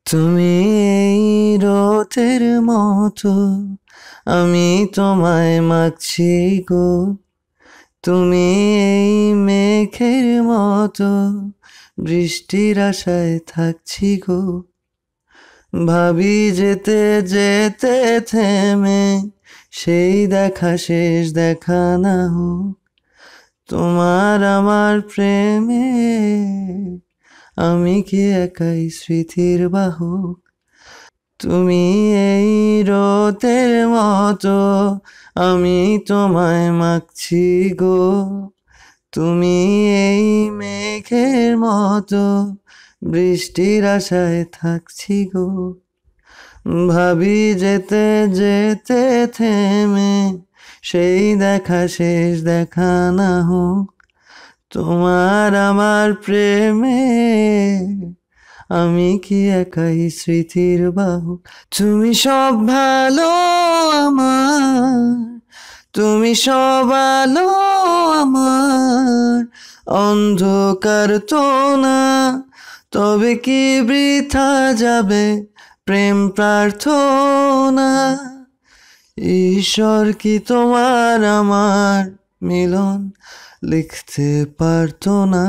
তুমি এই রোদের মতো, আমি তোমায় মাগছি গো। তুমি এই মেঘের মতো, বৃষ্টির আশায় থাকছি গো। ভাবি যেতে যেতে থেমে, সেই দেখা শেষ দেখা না হোক তোমার আমার প্রেমে। আমি কি একাই স্মৃতির বাহক? তুমি এই রোদের মতো, আমি তোমায় মাগছি গো। তুমি এই মেঘের মতো, বৃষ্টির আশায় থাকছি গো। ভাবি যেতে যেতে থেমে, সেই দেখা শেষ দেখা না হোক তোমার আমার প্রেমে। আমি কি একাই স্মৃতির বাহক? তুমি সব ভালো আমার, তুমি সব আলো আমার, অন্ধকার তো না, তবে কি বৃথা যাবে প্রেম প্রার্থনা? ঈশ্বর কি তোমার আমার মিলন লিখতে পারতো না?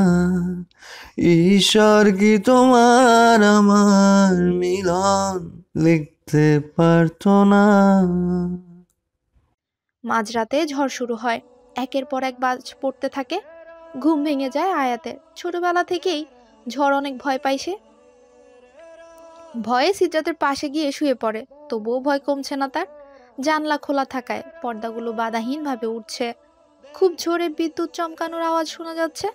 ঈশ্বর কি তোমার আমার মিলন লিখতে পারতো না? মাঝরাতে ঝড় শুরু হয়, একের পর এক বাজ পড়তে থাকে। ঘুম ভেঙে যায় আয়াতের। ছোটবেলা থেকেই ঝড় অনেক ভয় পায় সে। ভয়ে সিদ্ধাতের পাশে গিয়ে শুয়ে পড়ে, তবুও ভয় কমছে না তার। জানলা খোলা থাকায় পর্দাগুলো বাধাহীনভাবে উঠছে। খুব জোরে বিদ্যুৎ চমকানোর আওয়াজ শোনা যাচ্ছে।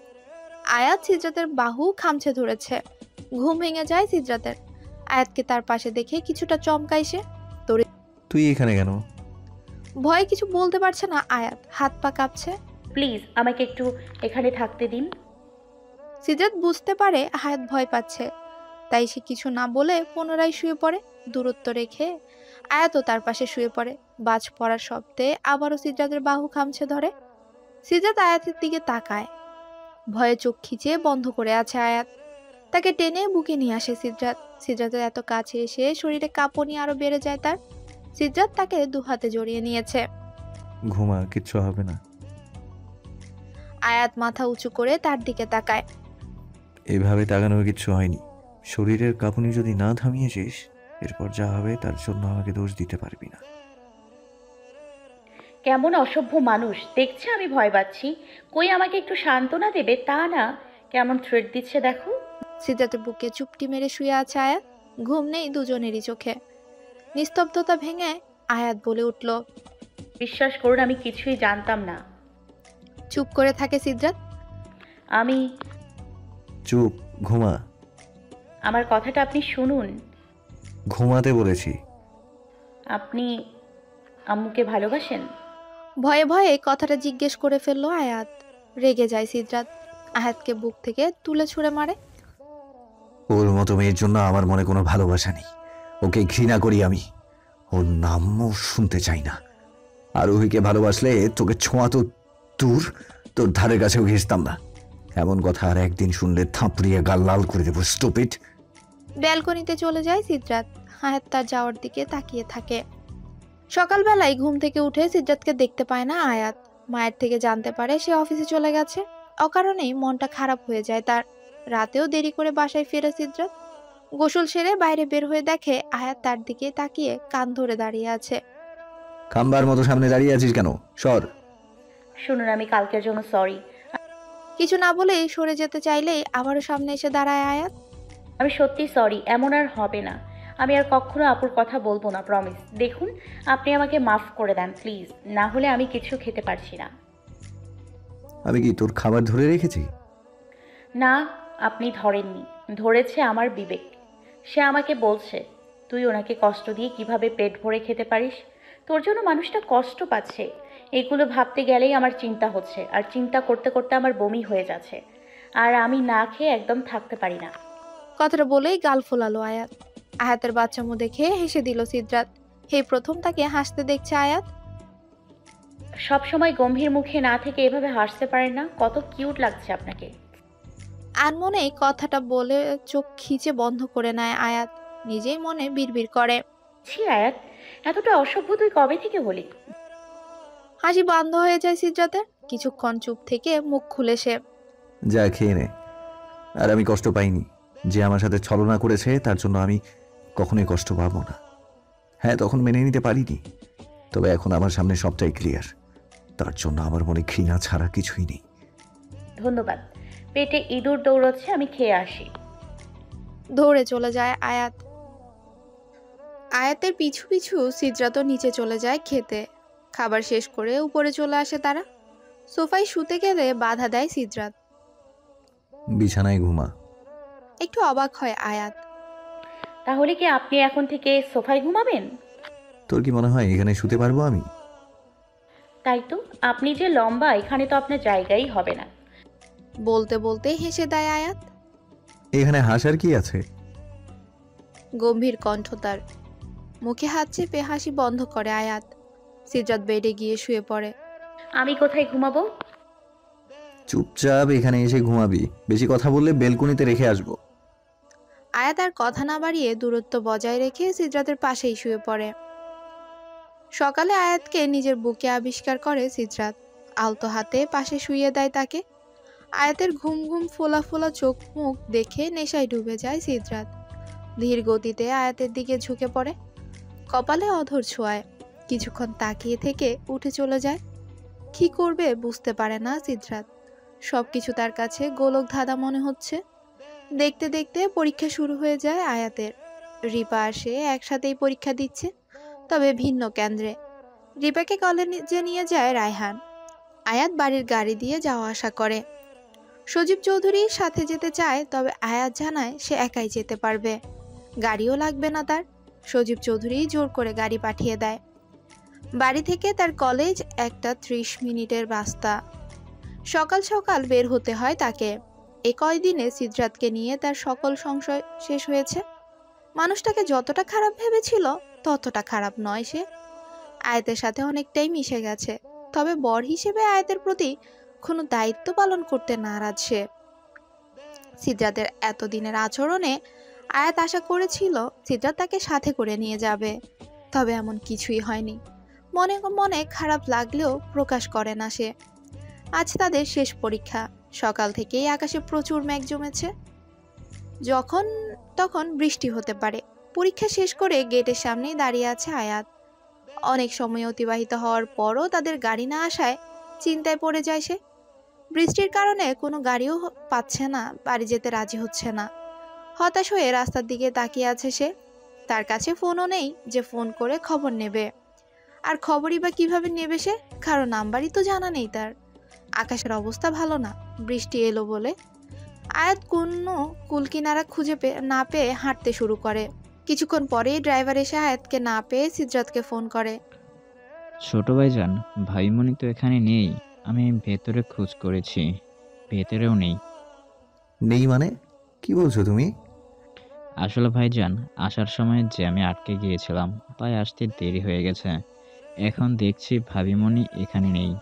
আয়াত সিদ্রাতের বাহু খামছে ধরেছে। ঘুম ভেঙে যায় সিদ্রাতের। আয়াতকে তার পাশে দেখে কিছুটা চমকায় সে। তোরে তুই এখানে কেন? ভয়ে কিছু বলতে পারছে না আয়াত, হাত পা কাঁপছে। প্লিজ আমাকে একটু এখানে থাকতে দিন। সিদ্রাত বুঝতে পারে আয়াত ভয় পাচ্ছে, তাই সে কিছু না বলে পুনরায় শুয়ে পড়ে। দূরত্ব রেখে আয়াতও তার পাশে শুয়ে পড়ে। বাজ পড়ার শব্দে আবারও সিদ্রাতের বাহু খামছে ধরে। সিদ্রাত আয়াতের দিকে তাকায়। ভয়ে চোখ খিচে বন্ধ করে আছে আয়াত। তাকে টেনে বুকে নিয়ে আসে সিদ্রাত। সিদ্রাতের এত কাছে এসে শরীরে কাঁপুনি আরো বেড়ে যায় তার। সিদ্রাত তাকে দুহাতে জড়িয়ে নিয়েছে। ঘুমা, কিচ্ছু হবে না। আয়াত মাথা উঁচু করে তার দিকে তাকায়। এইভাবে তাকানোর কিচ্ছু হয়নি। শরীরের কাঁপুনি যদি না থামিয়েছিস, এরপর যা হবে তার জন্য আমাকে দোষ দিতে পারবি না। কেমন অসভ্য মানুষ, দেখছে আমি ভয় পাচ্ছি, কই আমাকে একটু সান্ত্বনা দেবে তা না, কেমন থ্রেট দিচ্ছে দেখো। সিদ্ধাতের বুকে চুপটি মেরে শুয়ে আছে আয়াত। ঘুম নেই দুজনেরই চোখে। নিস্তব্ধতা ভেঙে আয়াত বলে উঠল। বিশ্বাস করুন আমি কিছুই জানতাম না। চুপ করে থাকে সিদ্রাত। আমি চুপ, ঘুমা। আমার কথাটা আপনি শুনুন। ঘুমাতে বলেছি। আপনি আম্মুকে ভালোবাসেন? ভয়ে ভয়ে কথাটা জিজ্ঞেস করে ফেললো আয়াত। রেগে যায় সিদ্রাত। আয়াতকে বুক থেকে তুলে ছুঁড়ে মারে। ওর মতো মেয়ের জন্য আমার মনে কোনো ভালোবাসা নেই। ওকে ঘৃণা করি আমি। ওর নামও শুনতে চাই না। আর ওকে ভালোবাসলে তোকে ছোঁয়া তো দূর, তোর ধারে কাছেও ঘেঁষতাম না। এমন কথা আর একদিন শুনলে থাপড়িয়ে গাল লাল করে দেবো, স্টুপিড। ব্যালকনিতে চলে যায় সিদ্রাত। আয়াত তার যাওয়ার দিকে তাকিয়ে থাকে। সকালবেলায় ঘুম থেকে উঠে সিদ্রাতকে দেখতে পায় না আয়াত। মায়ের থেকে জানতে পারে সে অফিসে চলে গেছে। অকারণেই মনটা খারাপ হয়ে যায় তার। রাতেও দেরি করে বাসায় ফেরে সিদ্রাত। গোসল সেরে বাইরে বের হয়ে দেখে আয়াত তার দিকে তাকিয়ে কান ধরে দাঁড়িয়ে আছে। খাম্বার মতো সামনে দাঁড়িয়ে আছিস কেন? সর। শুনুন আমি কালকের জন্য সরি। কিছু না বলেই সরে যেতে চাইলেই আবারও সামনে এসে দাঁড়ায় আয়াত। আমি সত্যি সরি, এমন আর হবে না। আমি আর কখনো আপুর কথা বলবো না, প্রমিস। দেখুন আপনি আমাকে মাফ করে দেন প্লিজ, না হলে আমি কিছু খেতে পারছি না। আমি কি তোর খাবার ধরে রেখেছি? না, আপনি ধরেননি, ধরেছে আমার বিবেক। সে আমাকে বলছে তুই ওনাকে কষ্ট দিয়ে কিভাবে পেট ভরে খেতে পারিস। তোর জন্য মানুষটা কষ্ট পাচ্ছে, এগুলো ভাবতে গেলেই আমার চিন্তা হচ্ছে, আর চিন্তা করতে করতে আমার বমি হয়ে যাচ্ছে, আর আমি না খেয়ে একদম থাকতে পারি না। কথাটা বলেই গাল ফোলালো আয়াত। আয়াতের বাচ্চামো দেখে হেসে দিল সিদ্রাত। এই প্রথম তাকে হাসতে দেখছে আয়াত। সব সময় গম্ভীর মুখে না থেকে এভাবে হাসতে পারেন না, কত কিউট লাগছে আপনাকে। আনমনেই কথাটা বলে চোখ খিচে বন্ধ করে নেয় আয়াত। নিজেই মনে বিড়বিড় করে। ছি আয়াত, এতটা অসভ্য তুই কবে থেকে হলি? হাসি বন্ধ হয়ে যায় সিদ্রাতের। কিছুক্ষণ চুপ থেকে মুখ খুলে সে। যা খেয়ে নে। আর আমি কষ্ট পাইনি। যে আমার সাথে ছলনা করেছে তার জন্য আমি কখনোই কষ্ট পাবো না। হ্যাঁ, তখন মেনে নিতে পারিনি, তবে এখন আমার সামনে সবটাই ক্লিয়ার। তার জন্য আমার মনে ঘৃণা ছাড়া কিছুই নেই। ধন্যবাদ। পেটে ইঁদুর দৌড়চ্ছে, আমি খেয়ে আসি। দৌড়ে চলে যায় আয়াত। আয়াতের পিছু পিছু সিদ্রাতও নিচে চলে যায় খেতে। খাবার শেষ করে উপরে চলে আসে তারা। সোফায় শুতে গেলে বাধা দেয় সিদ্রাত। বিছানায় ঘুমা। একটু অবাক হয় আয়াত। তাহলে কি আপনি এখন থেকে সোফায় ঘুমাবেন? তোর কি মনে হয় এখানে শুতে পারবো আমি? তাই তো, আপনি যে লম্বা, এখানে তো আপনার জায়গাই হবে না। বলতে বলতে হেসে দেয় আয়াত। এখানে হাসার কি আছে? গম্ভীর কণ্ঠ তার। মুখে হাত চেপে হাসি বন্ধ করে আয়াত। সিদ্রাত বেডে গিয়ে শুয়ে পড়ে। আমি কোথায় ঘুমাবো? চুপচাপ এখানে এসে ঘুমাবি। বেশি কথা বললে বেলকুনিতে রেখে আসবো। আয়াত আর কথা না বাড়িয়ে দূরত্ব বজায় রেখে সিদ্রাতের পাশেই শুয়ে পড়ে। সকালে আয়াতকে নিজের বুকে আবিষ্কার করে সিদ্রাত। আলতো হাতে পাশে শুইয়ে দেয় তাকে। আয়াতের ঘুম ঘুম ফোলা ফোলা চোখ মুখ দেখে নেশায় ডুবে যায় সিদ্রাত। ধীর গতিতে আয়াতের দিকে ঝুঁকে পড়ে, কপালে অধর ছোঁয়ায়। কিছুক্ষণ তাকিয়ে থেকে উঠে চলে যায়। কি করবে বুঝতে পারে না সিদ্রাত। সবকিছু তার কাছে গোলক ধাঁধা মনে হচ্ছে। দেখতে দেখতে পরীক্ষা শুরু হয়ে যায় আয়াতের। রিপা আসে, একসাথেই পরীক্ষা দিচ্ছে, তবে ভিন্ন কেন্দ্রে। রিপাকে কলেজে নিয়ে যায় রায়হান। আয়াত বাড়ির গাড়ি দিয়ে যাওয়া আসা করে। সজীব চৌধুরী সাথে যেতে চায়, তবে আয়াত জানায় সে একাই যেতে পারবে, গাড়িও লাগবে না তার। সজীব চৌধুরী জোর করে গাড়ি পাঠিয়ে দেয়। বাড়ি থেকে তার কলেজ একটা 30 মিনিটের রাস্তা। সকাল সকাল বের হতে হয় তাকে। এ কয়দিনে সিদ্রাতকে নিয়ে তার সকল সংশয় শেষ হয়েছে। মানুষটাকে যতটা খারাপ ভেবেছিল ততটা খারাপ নয় সে। আয়াতের সাথে অনেকটাই মিশে গেছে, তবে বর হিসেবে আয়াতের প্রতি কোনো দায়িত্ব পালন করতে নারাজ সে। সিদ্রাতের এতদিনের আচরণে আয়াত আশা করেছিল সিদ্রাত তাকে সাথে করে নিয়ে যাবে, তবে এমন কিছুই হয়নি। মনে মনে খারাপ লাগলেও প্রকাশ করে না সে। আজ তাদের শেষ পরীক্ষা। সকাল থেকেই আকাশে প্রচুর মেঘ জমেছে। যখন তখন বৃষ্টি হতে পারে। পরীক্ষা শেষ করে গেটের সামনেই দাঁড়িয়ে আছে আয়াত। অনেক সময় অতিবাহিত হওয়ার পরও তাদের গাড়ি না আসায় চিন্তায় পড়ে যায় সে। বৃষ্টির কারণে কোনো গাড়িও পাচ্ছে না, বাড়ি যেতে রাজি হচ্ছে না। হতাশ হয়ে রাস্তার দিকে তাকিয়ে আছে সে। তার কাছে ফোনও নেই যে ফোন করে খবর নেবে। আর খবরই বা কিভাবে নেবে সে? কারো নাম্বারই তো জানা নেই তার। আকাশের অবস্থা ভালো না, বৃষ্টি এলো বলে। আয়াত কোনো কুলকিনারা খুঁজে না পেয়ে হাঁটতে শুরু করে। কিছুক্ষণ পরেই ড্রাইভার এসে আয়াতকে না পেয়ে সিদ্রাতকে ফোন করে। ছোট ভাইজান, ভাইমণি তো এখানে নেই। আমি ভেতরে খোঁজ করেছি, ভেতরেও নেই। নেই মানে? কি বলছো তুমি? আসলে ভাইজান, আসার সময় জ্যামে আটকে গিয়েছিলাম, তাই আসতে দেরি হয়ে গেছে। এখন দেখছি ভাবিমণি এখানে নেই।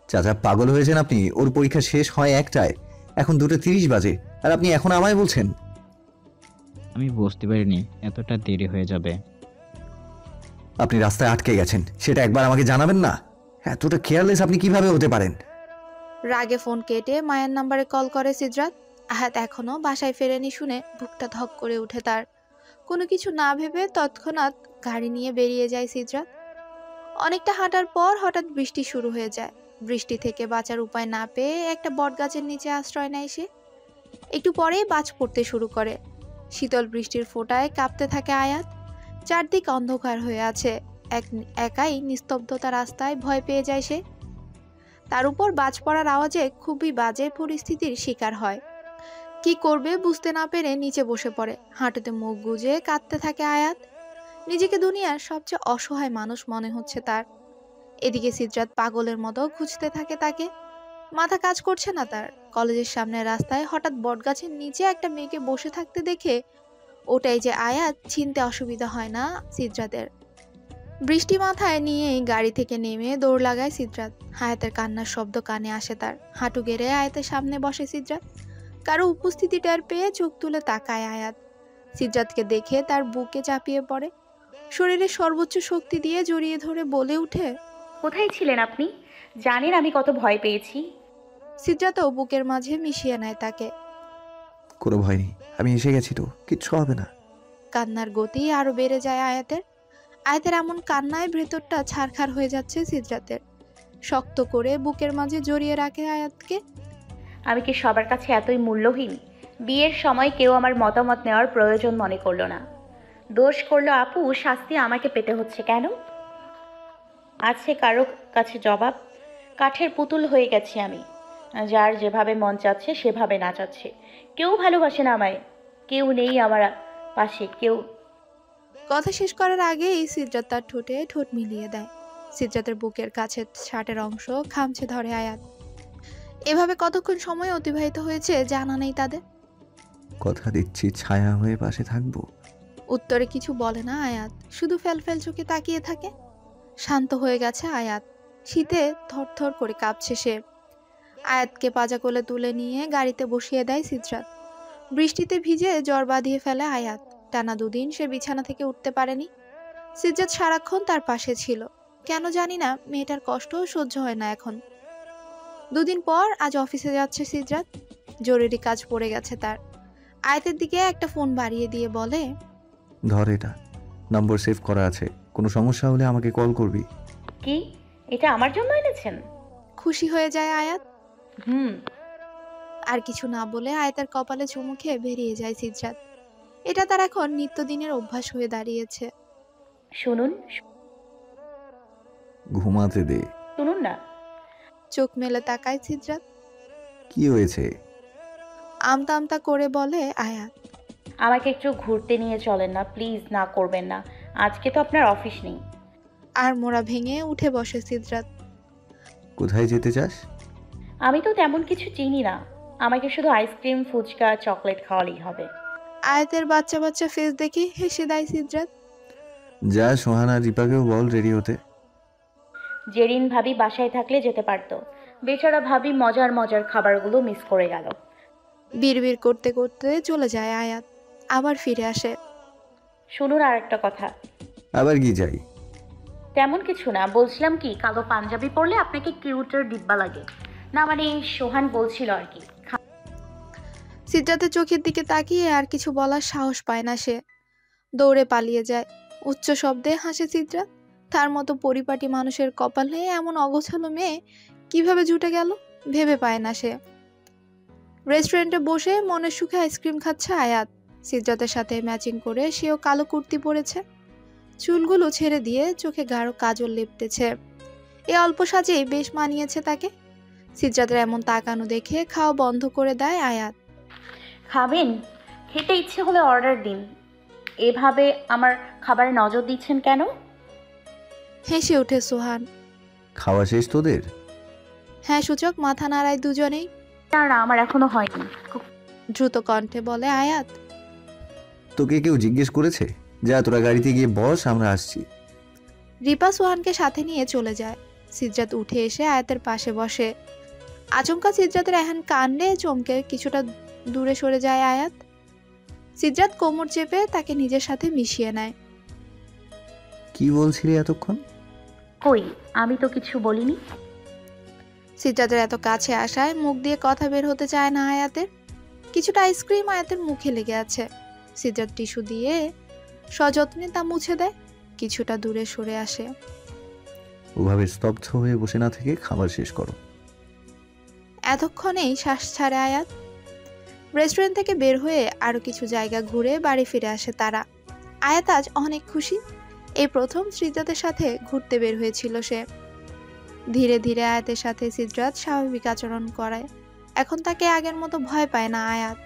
চাচা, পাগল হয়েছেন আপনি? ওর পরীক্ষা শেষ হয় 1টায়, এখন 2:30 বাজে, আর আপনি এখন আমায় বলছেন? আমি বুঝতে পারিনি এতটা দেরি হয়ে যাবে। আপনি রাস্তায় আটকে গেছেন, সেটা একবার আমাকে জানাবেন না? এতটা কেয়ারলেস আপনি কিভাবে হতে পারেন? রাগে ফোন কেটে মায়ের নাম্বারে কল করে সিদ্রাত। আহাত এখনো বাসায় ফেরেনি শুনে বুকটা ধক করে উঠে তার। কোনো কিছু না ভেবে তৎক্ষণাৎ গাড়ি নিয়ে বেরিয়ে যায় সিদ্রাত। অনেকটা হাঁটার পর হঠাৎ বৃষ্টি শুরু হয়ে যায়। বৃষ্টি থেকে বাঁচার উপায় না পেয়ে একটা বটগাছের নিচে আশ্রয় নেয় সে। একটু পরেই বাজ পড়তে শুরু করে। শীতল বৃষ্টির ফোঁটায় কাঁপতে থাকে আয়াত। চারদিক অন্ধকার হয়ে আছে। একাই নিস্তব্ধতা রাস্তায় ভয় পেয়ে যায় সে। তার উপর বাজ পড়ার আওয়াজে খুবই বাজে পরিস্থিতির শিকার হয়। কি করবে বুঝতে না পেরে নিচে বসে পড়ে। হাঁটুতে মুখ গুজে কাঁদতে থাকে আয়াত। নিজেকে দুনিয়ার সবচেয়ে অসহায় মানুষ মনে হচ্ছে তার। এদিকে সিদ্রাত পাগলের মতো খুঁজতে থাকে তাকে। মাথা কাজ করছে না তার। কলেজের সামনের রাস্তায় হঠাৎ বটগাছের নিচে একটা মেয়েকে বসে থাকতে দেখে ওটাই যে আয়াত চিনতে অসুবিধা হয় না সিদ্রাতের। বৃষ্টি মাথায় নিয়েই গাড়ি থেকে নেমে দৌড় লাগায় সিদ্রাত। আয়াতের কান্নার শব্দ কানে আসে তার। হাঁটু গেড়ে আয়াতের সামনে বসে সিদ্রাত। কারো উপস্থিতি টের পেয়ে চোখ তুলে তাকায় আয়াত। সিদ্ধার্থকে দেখে তার বুকে চাপিয়ে পড়ে, শরীরের সর্বোচ্চ শক্তি দিয়ে জড়িয়ে ধরে বলে ওঠে। কোথায় ছিলেন আপনি? জানেন আমি কত ভয় পেয়েছি। সিদ্ধার্থও বুকের মাঝে মিশিয়ে নেয় তাকে। কোনো ভয় নেই, আমি এসে গেছি তো, কিচ্ছু হবে না। কান্নার গতি আরো বেড়ে যায় আয়াতের। আয়াতের এমন কান্নায় ভেতরটা ছারখার হয়ে যাচ্ছে সিদ্ধার্থের। শক্ত করে বুকের মাঝে জড়িয়ে রাখে আয়াতকে। আমি কি সবার কাছে এতই মূল্যহীন? বিয়ের সময় কেউ আমার মতামত নেওয়ার প্রয়োজন মনে করলো না। দোষ করলো আপু, শাস্তি আমাকে পেতে হচ্ছে কেন? আছে কারো কাছে জবাব? কাঠের পুতুল হয়ে গেছি আমি, যার যেভাবে মন চাচ্ছে সেভাবে নাচাচ্ছে। কেউ ভালোবাসে না আমায়, কেউ নেই আমার পাশে, কেউ। কথা শেষ করার আগেই সিদ্ধার্থ তার ঠোঁটে ঠোঁট মিলিয়ে দেয়। সিদ্ধার্থের বুকের কাছে শার্টের অংশ খামচে ধরে আয়াত। এভাবে কতক্ষণ সময় অতিবাহিত হয়েছে জানা নেই তাদের। কথা দিচ্ছি ছায়া হয়ে পাশে থাকবো। উত্তরে কিছু বলে না আয়াত, শুধু ফেলফেল চোখে তাকিয়ে থাকে। শান্ত হয়ে গেছে আয়াত, শীতে থরথর করে কাঁপছে সে। আয়াতকে পাজা কোলে তুলে নিয়ে গাড়িতে বসিয়ে দেয় সিদ্ধার্থ। বৃষ্টিতে ভিজে জ্বর বাঁধিয়ে ফেলে আয়াত। টানা 2 দিন সে বিছানা থেকে উঠতে পারেনি। সিদ্ধার্থ সারাক্ষণ তার পাশে ছিল। কেন জানি না মেয়েটার কষ্ট সহ্য হয় না এখন। 2 দিন পর আজ অফিসে যাচ্ছে সিদ্ধার্থ। জরুরি কাজ পড়ে গেছে তার। আয়াতের দিকে একটা ফোন বাড়িয়ে দিয়ে বলে, ধর এটা, নম্বর সেভ করা আছে, কোনো সমস্যা হলে আমাকে কল করবি। কি এটা আমার জন্য এনেছেন? খুশি হয়ে যায় আয়াত। হুম। আর কিছু না বলে আয়াতের কপালে চুমু খেয়ে বেরিয়ে যায় সিদ্ধার্থ। এটা তার এখন নিত্যদিনের অভ্যাস হয়ে দাঁড়িয়েছে। শুনুন ঘুমাতে দে। শুনুন না। চোখ মেলে তাকায় সিদ্ধার্থ। কি হয়েছে? আমতা আমতা করে বলে আয়াত। আমাকে একটু ঘুরতে নিয়ে চলেন না প্লিজ, না করবেন না। আজকে তো আপনার অফিস নেই। আর মোড়া ভেঙে উঠে বসে সিদ্ধার্থ। কোথায় যেতে চাস? আমি তো তেমন কিছু চিনি না, আমাকে শুধু আইসক্রিম, ফুচকা, চকলেট খাওয়ালেই হবে। আয়াতের বাচ্চা বাচ্চা ফেস দেখে হেসে দেয় সিদ্ধার্থ। যা সোহানা রিপাকেও বল রেডি হতে। জেরিন ভাবি বাসায় থাকলে যেতে পারতো, বেচারা ভাবি মজার মজার খাবারগুলো মিস করে গেল। বিড়বিড় করতে করতে চলে যায় আয়াত, আবার ফিরে আসে। শুনুন আর একটা কথা। আবার কি যাই? তেমন কিছু না, বলছিলাম কি কালো পাঞ্জাবি পরলে আপনাকে কিউটের ডিব্বা লাগে না, মানে সোহান বলছিল আর কি। সিদ্ধার্থের চোখের দিকে তাকিয়ে আর কিছু বলার সাহস পায় না সে। দৌড়ে পালিয়ে যায়। উচ্চ শব্দে হাসে সিদ্ধার্থ। তার মতো পরিপাটি মানুষের কপালে এমন অগোছালো মেয়ে কিভাবে জুটে গেল ভেবে পায় না সে। রেস্টুরেন্টে বসে মনের সুখে আইসক্রিম খাচ্ছে আয়াত। সিদ্ধার্থের সাথে ম্যাচিং করে সেও কালো কুর্তি পরেছে। চুলগুলো ছেড়ে দিয়ে চোখে গাঢ় কাজল লেপটেছে। এ অল্প সাজেই বেশ মানিয়েছে তাকে। সিদ্ধার্থের এমন তাকানো দেখে খাওয়া বন্ধ করে দেয় আয়াত। খাবেন? খেতে ইচ্ছে হলে অর্ডার দিন, এভাবে আমার খাবারে নজর দিচ্ছেন কেন? হেসে ওঠে সোহান। খাওয়া শেষ তোদের? হ্যাঁ সূচক মাথা নাড়ায় দুজনেই। না না, আমার এখনো হয়নি। দ্রুত কণ্ঠে বলে আয়াত। তোকে কেউ জিজ্ঞেস করেছে? যা তোরা গাড়িতে গিয়ে বস, আমরা আসছি। রিপা সোহানকে সাথে নিয়ে চলে যায়। সিদ্ধার্থ উঠে এসে আয়াতের পাশে বসে। আচমকা সিদ্ধার্থের এখন কাণ্ডে চমকে কিছুটা দূরে সরে যায় আয়াত। সিদ্ধার্থ কোমর চেপে তাকে নিজের সাথে মিশিয়ে নেয়। কি বলছিলি এতক্ষণ? কই, আমি তো কিছু বলিনি। সিদ্ধার্থের এত কাছে আসায় মুখ দিয়ে কথা বের হতে চায় না আয়াতের। কিছুটা আইসক্রিম আয়াতের মুখে লেগে আছে। সিদ্ধার্থ টিস্যু দিয়ে সযত্নে তা মুছে দেয়। কিছুটা দূরে সরে আসে। ওভাবে স্তব্ধ হয়ে বসে না থেকে খাবার শেষ করো। এতক্ষণেই শ্বাস ছাড়ে আয়াত। রেস্টুরেন্ট থেকে বের হয়ে আরো কিছু জায়গা ঘুরে বাড়ি ফিরে আসে তারা। আয়াত আজ অনেক খুশি। এই প্রথম সিদ্ধার্থের সাথে ঘুরতে বের হয়েছিল সে। ধীরে ধীরে আয়াতের সাথে সিদ্ধার্থ স্বাভাবিক আচরণ করায়। এখন তাকে আগের মতো ভয় পায় না আয়াত।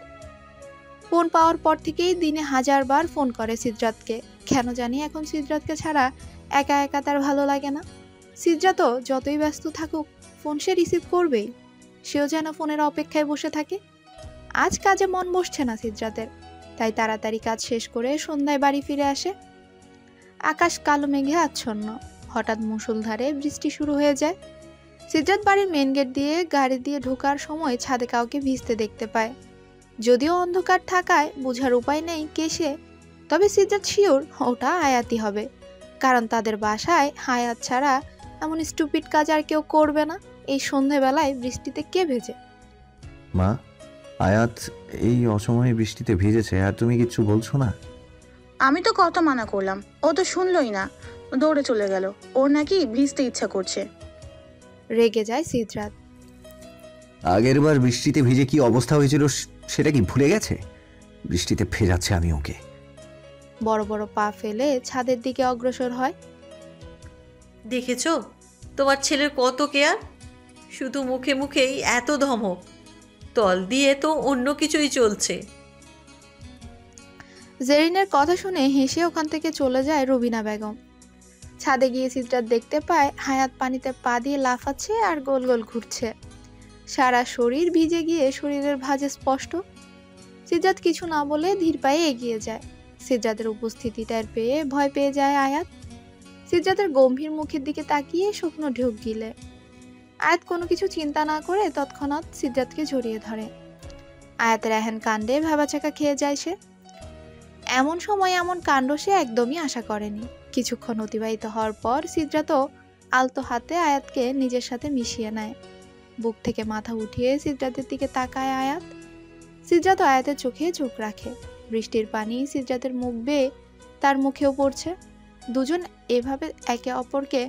ফোন পাওয়ার পর থেকেই দিনে 1000 বার ফোন করে সিদ্ধার্থকে। কেন জানি এখন সিদ্ধার্থকে ছাড়া একা একা তার ভালো লাগে না। সিদ্ধার্থও যতই ব্যস্ত থাকুক ফোন সে রিসিভ করবেই। সেও যেন ফোনের অপেক্ষায় বসে থাকে। আজ কাজে মন বসছে না সিদ্ধার্থের, তাই তাড়াতাড়ি কাজ শেষ করে সন্ধ্যায় বাড়ি ফিরে আসে। আকাশ কালো মেঘে আচ্ছন্ন। হঠাৎ মুষলধারে বৃষ্টি শুরু হয়ে যায়। সিদ্ধার্থ বাড়ির মেন গেট দিয়ে গাড়ি দিয়ে ঢোকার সময় ছাদে কাউকে ভিজতে দেখতে পায়। যদিও অন্ধকার থাকায় বোঝার উপায় নেই কে সে, তবে সিদ্ধাত শিওর ওটা আয়াতই হবে, কারণ তাদের বাসায় আয়াত ছাড়া এমন স্টুপিড কাজ আর কেউ করবে না। এই সন্ধেবেলায় বৃষ্টিতে কে ভেজে? মা, আয়াত এই অসময়ে বৃষ্টিতে ভিজেছে আর তুমি কিচ্ছু বলছো না? আমি তো কত মানা করলাম, ও তো শুনলই না, দৌড়ে চলে গেল। ওর নাকি ভিজতে ইচ্ছা করছে। রেগে যায় সিদ্ধাত। আগের বার বৃষ্টিতে ভিজে কি অবস্থা হয়েছিল সেটা কি ভুলে গেছে? বৃষ্টিতে ভেজাচ্ছে আমি ওকে। বড় বড় পা ফেলে ছাদের দিকে অগ্রসর হয়। দেখেছো তোমার ছেলের কত কেয়ার, শুধু মুখে মুখেই এত ধমক, তল দিয়ে তো অন্য কিছুই চলছে। জেরিনের কথা শুনে হেসে ওখান থেকে চলে যায় রুবিনা বেগম। ছাদে গিয়ে সিদ্ধাত দেখতে পায় হায়াত পানিতে পা দিয়ে লাফাচ্ছে আর গোল গোল ঘুরছে। সারা শরীর ভিজে গিয়ে শরীরের ভাঁজে স্পষ্ট। সিদ্ধাত কিছু না বলে ধীর পায়ে এগিয়ে যায়। সিদ্ধাতের উপস্থিতি টের পেয়ে ভয় পেয়ে যায় আয়াত। সিদ্ধাতের গম্ভীর মুখের দিকে তাকিয়ে শুকনো ঢোক গিলে। আয়াত কোনো কিছু চিন্তা না করে তৎক্ষণাৎ সিদ্ধাতকে জড়িয়ে ধরে। আয়াতের এহেন কাণ্ডে ভেবাচাকা খেয়ে যায় সে। এমন সময় এমন কাণ্ড সে একদমই আশা করেনি। কিছুক্ষণ অতিবাহিত হওয়ার পর সিদ্ধাতও আলতো হাতে আয়াতকে নিজের সাথে মিশিয়ে নেয়। বুক থেকে মাথা উঠিয়ে সিদ্ধাতের দিকে তাকায় আয়াত। সিদ্ধাত আয়াতের চোখে চোখ রাখে। বৃষ্টির পানি সিদ্ধাতের মুখ বেয়ে তার মুখেও পড়ছে। দুজন এভাবে একে অপরকে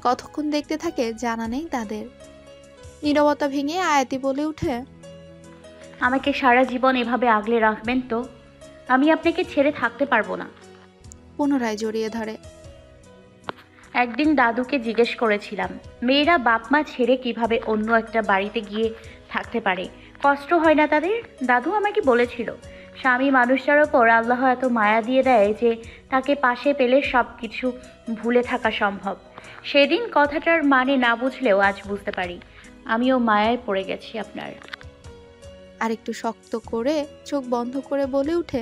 কতক্ষণ দেখতে থাকে জানা নেই তাদের। নীরবতা ভেঙে আয়াতি বলে উঠে, আমাকে সারা জীবন এভাবে আগলে রাখবেন তো? আমি আপনাকে ছেড়ে থাকতে পারবো না। পুনরায় জড়িয়ে ধরে। একদিন দাদুকে জিজ্ঞেস করেছিলাম, মেয়েরা বাপ মা ছেড়ে কিভাবে অন্য একটা বাড়িতে গিয়ে থাকতে পারে, কষ্ট হয় না তাদের? দাদু আমাকে বলেছিল, স্বামী মানুষটার ওপর আল্লাহ এত মায়া দিয়ে দেয় যে তাকে পাশে পেলে সব কিছু ভুলে থাকা সম্ভব। সেদিন কথাটার মানে না বুঝলেও আজ বুঝতে পারি আমিও মায়ায় পড়ে গেছি আপনার। আর একটু শক্ত করে চোখ বন্ধ করে বলে উঠে,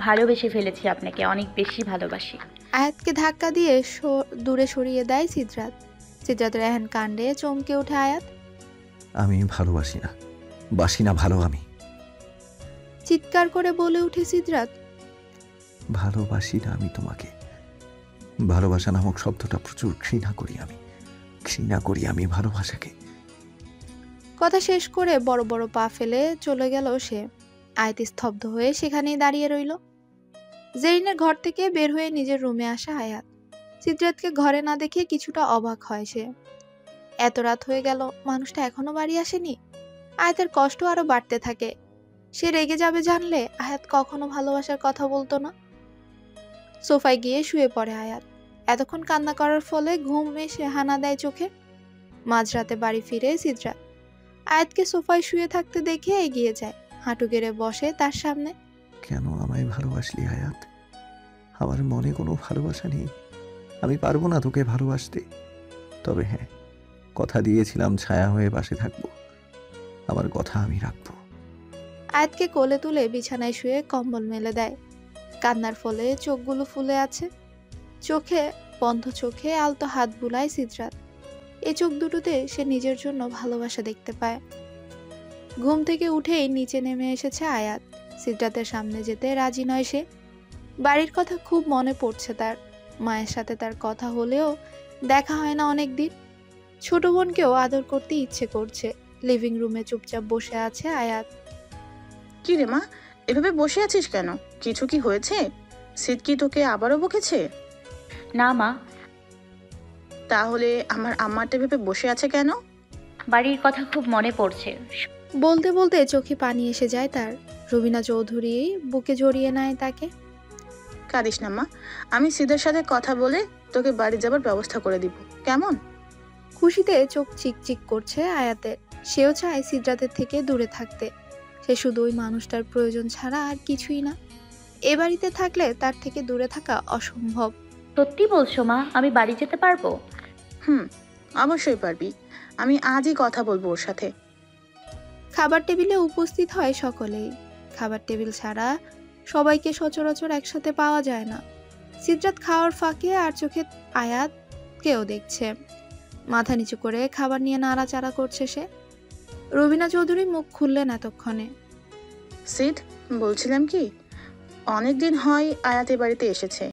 ভালোবেসে ফেলেছি আপনাকে, অনেক বেশি ভালোবাসি। আয়াতকে ধাক্কা দিয়ে দূরে সরিয়ে দেয় সিদ্ধাত। সিদ্ধাতের এহেন কাণ্ডে চমকে ওঠে আয়াত। আমি ভালোবাসি না, বাসি না ভালো আমি। চিৎকার করে বলে উঠে সিদ্ধাত, ভালোবাসি না আমি তোমাকে। ভালোবাসা নামক শব্দটা প্রচুর ঘৃণা করি আমি। ঘৃণা করি আমি ভালোবাসাকে। কথা শেষ করে বড় বড় পা ফেলে চলে গেল সে। আয়াত স্তব্ধ হয়ে সেখানেই দাঁড়িয়ে রইল। জেরিনের ঘর থেকে বের হয়ে নিজের রুমে আসা আয়াত সিদ্ধাতকে ঘরে না দেখে কিছুটা অবাক হয় সে। এত রাত হয়ে গেল, মানুষটা এখনো বাড়ি আসেনি। আয়াতের কষ্ট আরো বাড়তে থাকে। সে রেগে যাবে জানলে আয়াত কখনো ভালোবাসার কথা বলতো না। সোফায় গিয়ে শুয়ে পড়ে আয়াত। এতক্ষণ কান্না করার ফলে ঘুম এসে হানা দেয় চোখে। মাঝরাতে বাড়ি ফিরে সিদ্ধাত আয়াতকে সোফায় শুয়ে থাকতে দেখে এগিয়ে যায়, হাঁটু গেড়ে বসে তার সামনে। কেন আমায় ভালোবাসলি আয়াত? আমার মনে কোনো ভালোবাসা নেই। আমি পারবো না তোকে ভালোবাসতে। তবে হ্যাঁ, কথা দিয়েছিলাম ছায়া হয়ে পাশে থাকবো। আমার কথা আমি রাখবো। আয়াতকে কোলে তুলে বিছানায় শুয়ে কম্বল মেলে দেয়। কান্নার ফলে চোখগুলো ফুলে আছে। চোখে বন্ধ চোখে আলতো হাত বুলায় সিদ্ধাত। এই চোখ দুটোতে সে নিজের জন্য ভালোবাসা দেখতে পায়। ঘুম থেকে উঠেই নিচে নেমে এসেছে আয়াত। সিদ্ধাতের সামনে যেতে রাজি নয় সে। বাড়ির কথা খুব মনে পড়ছে তার। মায়ের সাথে তার কথা হলেও দেখা হয় না অনেক দিন। ছোট বোনকেও আদর করতে ইচ্ছে করছে। লিভিং রুমে চুপচাপ বসে আছে আয়াত। কি রে মা, এভাবে বসে আছিস কেন? কিছু কি হয়েছে? সিদ কি তোকে আবারও বকেছে? না মা। তাহলে আমার আম্মাটা ভেবে বসে আছে কেন? বাড়ির কথা খুব মনে পড়ছে। বলতে বলতে চোখে পানি এসে যায় তার। রুবিনা চৌধুরী বুকে জড়িয়ে নেয় তাকে। কাঁদিস না মা, আমি সিদের সাথে কথা বলে তোকে বাড়ি যাবার ব্যবস্থা করে দিব, কেমন? খুশিতে চোখ চিকচিক করছে আয়াতের। সেও চায় সিদ্ধাতের থেকে দূরে থাকতে। সে শুধু ওই মানুষটার প্রয়োজন ছাড়া আর কিছুই না। এ বাড়িতে থাকলে তার থেকে দূরে থাকা অসম্ভব। সত্যি বলছো মা, আমি বাড়ি যেতে পারবো? অবশ্যই পারবি। আমি আজই কথা বলবো ওর সাথে। খাবার টেবিলে উপস্থিত হয় সকলেই। খাবার টেবিল ছাড়া সবাইকে সচরাচর একসাথে পাওয়া যায় না। সিদ্ধাত খাওয়ার ফাঁকে আর চোখে আয়াতকেও দেখছে। মাথা নিচু করে খাবার নিয়ে নাড়াচাড়া করছে সে। রুবিনা চৌধুরী মুখ খুললেন এতক্ষণে। সিড, বলছিলাম কি, অনেক দিন হয় আয়াত এ বাড়িতে এসেছে।